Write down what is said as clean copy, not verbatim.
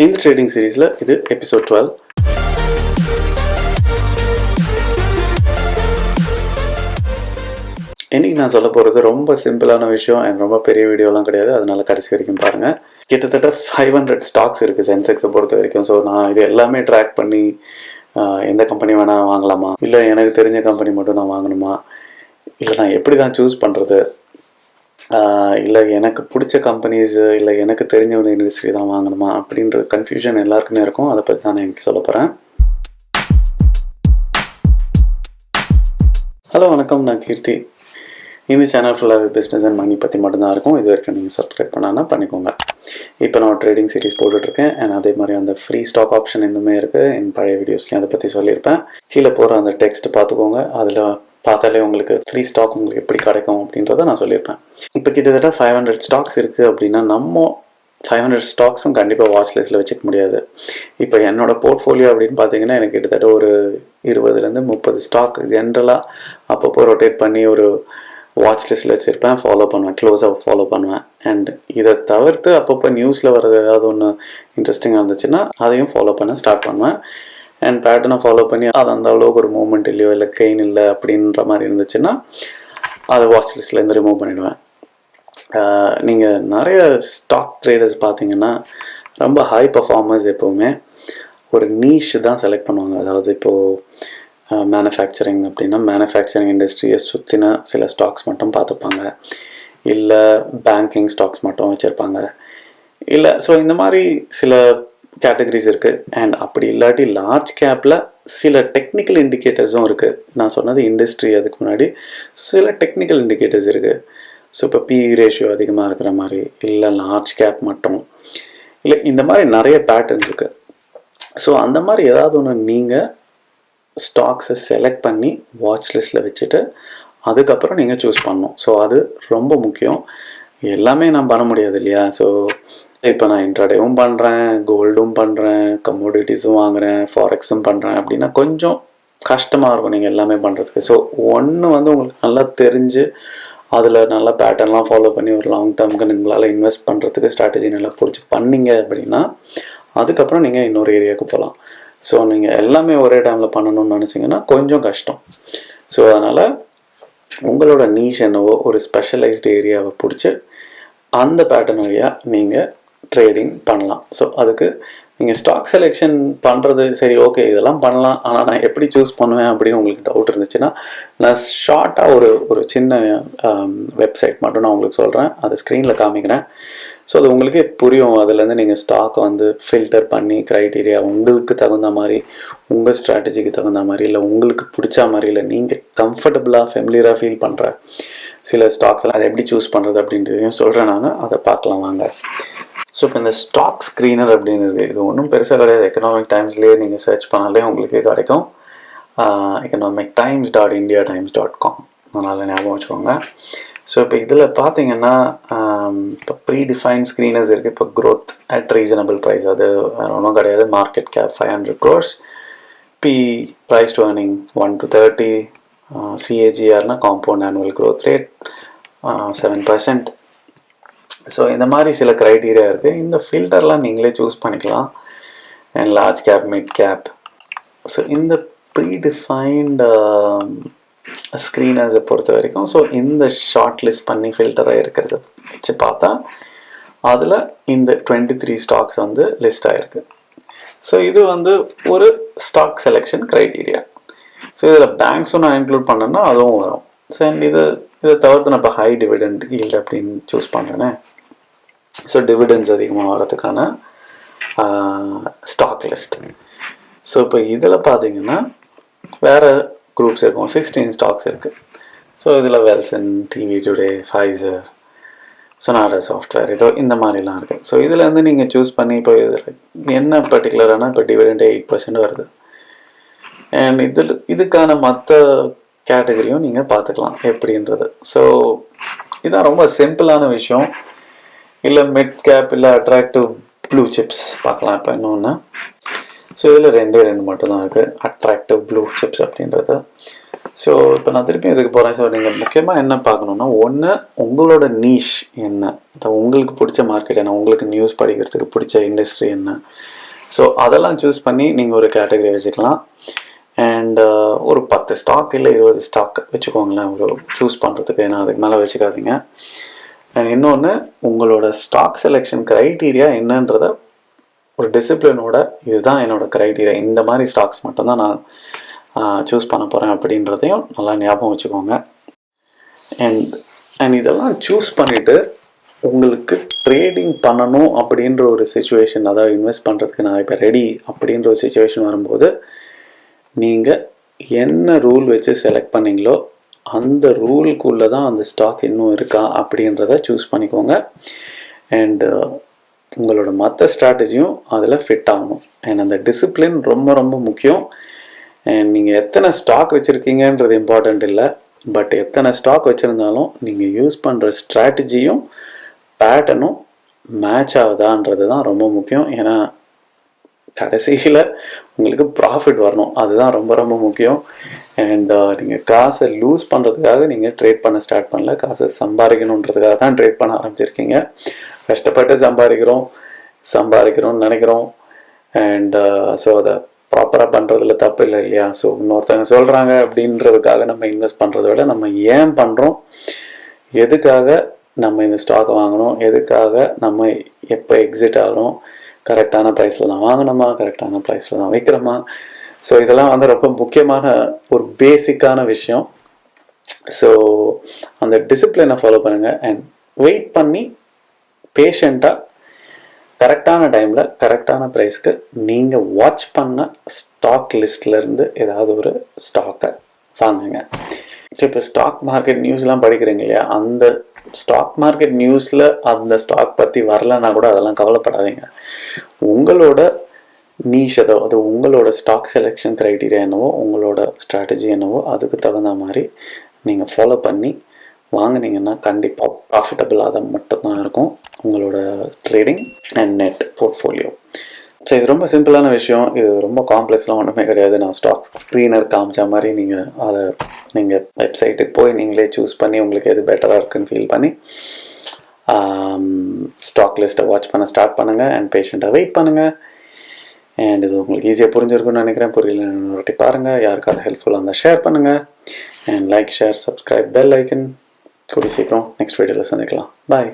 இந்த ட்ரேடிங் சீரீஸில் இது எபிசோட் 12. இன்றைக்கி நான் சொல்ல போகிறது ரொம்ப சிம்பிளான விஷயம் அண்ட் ரொம்ப பெரிய வீடியோலாம் கிடையாது. அதனால கடைசி வரைக்கும் பாருங்கள். கிட்டத்தட்ட 500 ஸ்டாக்ஸ் இருக்குது சென்செக்ஸை பொறுத்த வரைக்கும். ஸோ நான் இது எல்லாமே ட்ராக் பண்ணி எந்த கம்பெனி வேணால் வாங்கலாமா, இல்லை எனக்கு தெரிஞ்ச கம்பெனி மட்டும் நான் வாங்கணுமா, இல்லை நான் எப்படி தான் சூஸ் பண்ணுறது, இல்லை எனக்கு பிடிச்ச கம்பெனிஸ் இல்லை எனக்கு தெரிஞ்ச ஒரு இண்டஸ்ட்ரி தான் வாங்கணுமா அப்படின்ற கன்ஃபியூஷன் எல்லாருக்குமே இருக்கும். அதை பற்றி தான் நான் எனக்கு சொல்ல போகிறேன். ஹலோ வணக்கம், நான் கீர்த்தி. இந்த சேனல் ஃபுல்லாக பிஸ்னஸ் அண்ட் மணி பற்றி மட்டும்தான் இருக்கும். இது வரைக்கும் நீங்கள் சப்ஸ்கிரைப் பண்ணால் பண்ணிக்கோங்க. இப்போ நான் ட்ரேடிங் சீரிஸ் போட்டுட்ருக்கேன் அண்ட் அதே மாதிரி அந்த ஃப்ரீ ஸ்டாக் ஆப்ஷன் இன்னுமே இருக்குது. என் பழைய வீடியோஸ்லையும் அதை பற்றி சொல்லியிருப்பேன். கீழே போகிற அந்த டெக்ஸ்ட் பார்த்துக்கோங்க. அதில் பார்த்தாலே உங்களுக்கு ஃப்ரீ ஸ்டாக் உங்களுக்கு எப்படி கிடைக்கும் அப்படின்றத நான் சொல்லியிருப்பேன். இப்போ கிட்டத்தட்ட 500 ஸ்டாக்ஸ் இருக்குது அப்படின்னா நம்ம 500 ஸ்டாக்ஸும் கண்டிப்பாக வாட்ச் லிஸ்ட்டில் வச்சுக்க முடியாது. இப்போ என்னோடய போர்ட்ஃபோலியோ அப்படின்னு பார்த்தீங்கன்னா எனக்கு கிட்டத்தட்ட ஒரு 20 to 30 ஸ்டாக் ஜென்ரலாக அப்பப்போ ரொட்டேட் பண்ணி ஒரு வாட்ச் லிஸ்ட்டில் வச்சுருப்பேன், ஃபாலோ பண்ணுவேன், க்ளோஸாக ஃபாலோ பண்ணுவேன். அண்ட் இதை தவிர்த்து அப்பப்போ நியூஸில் வர்றது ஏதாவது ஒன்று இன்ட்ரெஸ்டிங்காக இருந்துச்சுன்னா அதையும் ஃபாலோ பண்ண ஸ்டார்ட் பண்ணுவேன். அண்ட் பேட்டர்னை ஃபாலோ பண்ணி அது அந்த அளவுக்கு ஒரு மூவ்மெண்ட் இல்லையோ இல்லை கெயின் இல்லை அப்படின்ற மாதிரி இருந்துச்சுன்னா அதை வாட்ச் லிஸ்ட்லேருந்து ரிமூவ் பண்ணிவிடுவேன். நீங்கள் நிறைய ஸ்டாக் ட்ரேடர்ஸ் பார்த்தீங்கன்னா ரொம்ப ஹை பர்ஃபார்மர்ஸ் எப்போவுமே ஒரு நீஷ் தான் செலக்ட் பண்ணுவாங்க. அதாவது இப்போது மேனுஃபேக்சரிங் அப்படின்னா மேனுஃபேக்சரிங் இண்டஸ்ட்ரியை சுற்றின சில ஸ்டாக்ஸ் மட்டும் பார்த்துப்பாங்க, இல்லை பேங்கிங் ஸ்டாக்ஸ் மட்டும் வச்சுருப்பாங்க, இல்லை ஸோ இந்த மாதிரி சில கேட்டகரிஸ் இருக்குது. அண்ட் அப்படி இல்லாட்டி லார்ஜ் கேப்பில் சில டெக்னிக்கல் இண்டிகேட்டர்ஸும் இருக்குது. நான் சொன்னது இண்டஸ்ட்ரி, அதுக்கு முன்னாடி சில டெக்னிக்கல் இண்டிகேட்டர்ஸ் இருக்குது. ஸோ இப்போ PE ரேஷியோ அதிகமாக இருக்கிற மாதிரி, இல்லை லார்ஜ் கேப் மட்டும், இல்லை இந்த மாதிரி நிறைய பேட்டர்ன் இருக்குது. ஸோ அந்த மாதிரி ஏதாவது ஒன்று நீங்கள் ஸ்டாக்ஸை செலக்ட் பண்ணி வாட்ச் லிஸ்ட்டில் வச்சுட்டு அதுக்கப்புறம் நீங்கள் சூஸ் பண்ணணும். ஸோ அது ரொம்ப முக்கியம். எல்லாமே நான் பண்ண முடியாது இல்லையா? ஸோ இப்போ நான் இன்ட்ராடேவும் பண்ணுறேன், கோல்டும் பண்ணுறேன், கமோடிட்டிஸும் வாங்குகிறேன், ஃபாரெக்ஸும் பண்ணுறேன் அப்படின்னா கொஞ்சம் கஷ்டமாக இருக்கும் நீங்கள் எல்லாமே பண்ணுறதுக்கு. ஸோ ஒன்று உங்களுக்கு நல்லா தெரிஞ்சு அதில் நல்லா பேட்டர்ன்லாம் ஃபாலோ பண்ணி ஒரு லாங் டேர்முக்கு உங்களால் இன்வெஸ்ட் பண்ணுறதுக்கு ஸ்ட்ராட்டஜி நல்லா பிடிச்சி பண்ணிங்க அப்படின்னா அதுக்கப்புறம் நீங்கள் இன்னொரு ஏரியாவுக்கு போகலாம். ஸோ நீங்கள் எல்லாமே ஒரே டைமில் பண்ணணும்னு நினச்சிங்கன்னா கொஞ்சம் கஷ்டம். ஸோ அதனால் உங்களோட நீஷ் என்னவோ ஒரு ஸ்பெஷலைஸ்டு ஏரியாவை பிடிச்சி அந்த பேட்டர்ன் வழியாக நீங்கள் ட்ரேடிங் பண்ணலாம். ஸோ அதுக்கு நீங்கள் ஸ்டாக் செலெக்ஷன் பண்ணுறது சரி, ஓகே இதெல்லாம் பண்ணலாம், ஆனால் நான் எப்படி சூஸ் பண்ணுவேன் அப்படின்னு உங்களுக்கு டவுட் இருந்துச்சுன்னா நான் ஷார்ட்டாக ஒரு சின்ன வெப்சைட் மட்டும் நான் உங்களுக்கு சொல்கிறேன். அதை ஸ்க்ரீனில் காமிக்கிறேன். ஸோ அது உங்களுக்கே புரியும். அதுலேருந்து நீங்கள் ஸ்டாக்கை ஃபில்டர் பண்ணி க்ரைட்டீரியா உங்களுக்கு தகுந்த மாதிரி, உங்கள் ஸ்ட்ராட்டஜிக்கு தகுந்த மாதிரி, இல்லை உங்களுக்கு பிடிச்ச மாதிரி, இல்லை நீங்கள் கம்ஃபர்டபுளாக ஃபெமிலியராக ஃபீல் பண்ணுற சில ஸ்டாக்ஸ்லாம் அதை எப்படி சூஸ் பண்ணுறது அப்படின்றதையும் சொல்கிறேன். நான் அதை பார்க்கலாம் வாங்க. ஸோ இப்போ இந்த ஸ்டாக் ஸ்க்ரீனர் அப்படிங்கிறது இது ஒன்றும் பெருசாக கிடையாது. எக்கனாமிக் டைம்ஸ்லேயே நீங்கள் சர்ச் பண்ணாலே உங்களுக்கே கிடைக்கும். economictimes.indiatimes.com அதனால் ஞாபகம் வச்சுக்கோங்க. ஸோ இப்போ இதில் பார்த்தீங்கன்னா இப்போ ப்ரீடிஃபைன் ஸ்க்ரீனர்ஸ் இருக்குது. இப்போ க்ரோத் அட் ரீசனபிள் ப்ரைஸ், அது வேறு ஒன்றும் கிடையாது. Market cap 500 crores, price to earning 1 to 30, CAGRனா compound annual growth rate 7%. So இந்த மாதிரி சில க்ரைட்டீரியா இருக்குது. இந்த ஃபில்டர்லாம் நீங்களே சூஸ் பண்ணிக்கலாம். And large cap, mid cap. So இந்த ப்ரீடிஃபைன்டு ஸ்க்ரீனர்ஸை பொறுத்த வரைக்கும் ஸோ இந்த ஷார்ட் லிஸ்ட் பண்ணி ஃபில்டராக இருக்கிறத வச்சு பார்த்தா அதில் இந்த 23 ஸ்டாக்ஸ் லிஸ்ட் ஆகிருக்கு. ஸோ இது ஒரு ஸ்டாக் செலெக்ஷன் க்ரைட்டீரியா. ஸோ இதில் பேங்க்ஸும் நான் இன்க்ளூட் பண்ணேன்னா அதுவும் வரும். ஸோ அண்ட் இதை தவிர்த்து நான் இப்போ ஹை டிவிடெண்ட் ஈல்டு அப்படின்னு சூஸ் பண்ணுறேனே. ஸோ டிவிடெண்ட்ஸ் அதிகமாக வரதுக்கான ஸ்டாக் லிஸ்ட். ஸோ இப்போ இதில் பார்த்தீங்கன்னா வேறு குரூப்ஸ் இருக்கும். 16 ஸ்டாக்ஸ் இருக்குது. ஸோ இதில் வெல்சன், TV today, Pfizer, Sonata software, இதோ இந்த மாதிரிலாம் இருக்குது. ஸோ இதில் நீங்கள் சூஸ் பண்ணி இப்போ இதில் என்ன பர்டிகுலரானா இப்போ டிவிடெண்ட் 8% வருது. அண்ட் இதுக்கான மற்ற கேட்டகரியும் நீங்கள் பார்த்துக்கலாம் எப்படின்றது. ஸோ இதுதான் ரொம்ப சிம்பிளான விஷயம். இல்லை மிட் கேப், இல்லை அட்ராக்டிவ் ப்ளூ சிப்ஸ் பார்க்கலாம். இப்போ இன்னொன்று ஸோ இதில் 2 மட்டும்தான் இருக்குது, அட்ராக்டிவ் ப்ளூ சிப்ஸ் அப்படின்றது. ஸோ இப்போ நான் திருப்பி இதுக்கு போகிறேன். ஸோ நீங்கள் முக்கியமாக என்ன பார்க்கணுன்னா, ஒன்று உங்களோட நீஷ் என்ன, உங்களுக்கு பிடிச்ச மார்க்கெட் என்ன, உங்களுக்கு நியூஸ் படிக்கிறதுக்கு பிடிச்ச இண்டஸ்ட்ரி என்ன. ஸோ அதெல்லாம் சூஸ் பண்ணி நீங்கள் ஒரு கேட்டகரி வச்சுக்கலாம். அண்ட் ஒரு 10 ஸ்டாக் இல்லை 20 ஸ்டாக் வச்சுக்கோங்களேன் ஒரு சூஸ் பண்ணுறதுக்கு. ஏன்னா அதுக்கு மேலே வச்சுக்காதீங்க. அண்ட் இன்னொன்று, உங்களோட ஸ்டாக் செலெக்ஷன் க்ரைட்டீரியா என்னன்றத ஒரு டிசிப்ளினோட, இதுதான் என்னோட க்ரைட்டீரியா, இந்த மாதிரி ஸ்டாக்ஸ் மட்டும்தான் நான் சூஸ் பண்ண போகிறேன் அப்படின்றதையும் நல்லா ஞாபகம் வச்சுக்கோங்க. அண்ட் இதெல்லாம் சூஸ் பண்ணிவிட்டு உங்களுக்கு ட்ரேடிங் பண்ணணும் அப்படின்ற ஒரு சுச்சுவேஷன், அதாவது இன்வெஸ்ட் பண்ணுறதுக்கு நான் இப்போ ரெடி அப்படின்ற ஒரு சுச்சுவேஷன் வரும்போது, நீங்கள் என்ன ரூல் வச்சு செலக்ட் பண்ணிங்களோ அந்த ரூலுக்குள்ளே தான் அந்த ஸ்டாக் இன்னும் இருக்கா அப்படின்றத சூஸ் பண்ணிக்கோங்க. அண்டு உங்களோட மற்ற ஸ்ட்ராட்டஜியும் அதில் ஃபிட் ஆகணும். அண்ட் அந்த டிசிப்ளின் ரொம்ப ரொம்ப முக்கியம். அண்ட் நீங்கள் எத்தனை ஸ்டாக் வச்சுருக்கீங்கன்றது இம்பார்ட்டண்ட் இல்லை, பட் எத்தனை ஸ்டாக் வச்சுருந்தாலும் நீங்கள் யூஸ் பண்ணுற ஸ்ட்ராட்டஜியும் பேட்டர்னும் மேட்ச் ஆகுதான்றது தான் ரொம்ப முக்கியம். ஏன்னா கடைசியில் உங்களுக்கு ப்ராஃபிட் வரணும், அதுதான் ரொம்ப ரொம்ப முக்கியம். அண்ட் நீங்கள் காசை லூஸ் பண்ணுறதுக்காக நீங்கள் ட்ரேட் பண்ண ஸ்டார்ட் பண்ணல, காசை சம்பாதிக்கணுன்றதுக்காக தான் ட்ரேட் பண்ண ஆரம்பிச்சிருக்கீங்க. கஷ்டப்பட்டு சம்பாதிக்கிறோம்னு நினைக்கிறோம். அண்ட் ஸோ அதை ப்ராப்பராக பண்ணுறதுல தப்பு இல்லை இல்லையா. ஸோ இன்னொருத்தவங்க சொல்கிறாங்க அப்படின்றதுக்காக நம்ம இன்வெஸ்ட் பண்ணுறத விட நம்ம ஏன் பண்ணுறோம், எதுக்காக நம்ம இந்த ஸ்டாக்கை வாங்கணும், எதுக்காக நம்ம எப்போ எக்ஸிட் ஆகிறோம், கரெக்டான ப்ரைஸில் தான் வாங்கணுமா, கரெக்டான ப்ரைஸில் தான் வைக்கிறோமா. ஸோ இதெல்லாம் ரொம்ப முக்கியமான ஒரு பேசிக்கான விஷயம். ஸோ அந்த டிசிப்ளினை ஃபாலோ பண்ணுங்கள். அண்ட் வெயிட் பண்ணி பேஷண்ட்டாக கரெக்டான டைமில் கரெக்டான ப்ரைஸ்க்கு நீங்கள் வாட்ச் பண்ண ஸ்டாக் லிஸ்ட்லேருந்து ஏதாவது ஒரு ஸ்டாக்கை வாங்குங்க. ஸோ இப்போ ஸ்டாக் மார்க்கெட் நியூஸ்லாம் படிக்கிறீங்க இல்லையா, அந்த ஸ்டாக் மார்க்கெட் நியூஸில் அந்த ஸ்டாக் பற்றி வரலன்னா கூட அதெல்லாம் கவலைப்படாதீங்க. உங்களோட நீஷ், அதாவது உங்களோட ஸ்டாக் செலெக்ஷன் க்ரைட்டீரியா என்னவோ, உங்களோட ஸ்ட்ராட்டஜி என்னவோ, அதுக்கு தகுந்த மாதிரி நீங்கள் ஃபாலோ பண்ணி வாங்கினீங்கன்னா கண்டிப்பாக ப்ராஃபிட்டபிளாக மட்டும்தான் இருக்கும் உங்களோட trading and net portfolio. So இது ரொம்ப சிம்பிளான விஷயம், இது ரொம்ப காம்ப்ளெக்ஸ்லாம் ஒன்றுமே கிடையாது. நான் ஸ்டாக் ஸ்க்ரீனர் காமிச்ச மாதிரி நீங்கள் வெப்சைட்டுக்கு போய் நீங்களே சூஸ் பண்ணி உங்களுக்கு எது பெட்டராக இருக்குன்னு ஃபீல் பண்ணி ஸ்டாக் லிஸ்ட்டை வாட்ச் பண்ண ஸ்டார்ட் பண்ணுங்கள். அண்ட் பேஷண்ட்டாக வெயிட் பண்ணுங்கள். அண்ட் இது உங்களுக்கு ஈஸியாக புரிஞ்சிருக்குன்னு நினைக்கிறேன். புரியல ஒரு பாருங்கள், யாருக்காவது ஹெல்ப்ஃபுல்லாக இருந்தால் ஷேர் பண்ணுங்கள். And like, share, subscribe, bell icon. கூடி சீக்கிரம் நெக்ஸ்ட் வீடியோவில் சந்திக்கலாம். பாய்.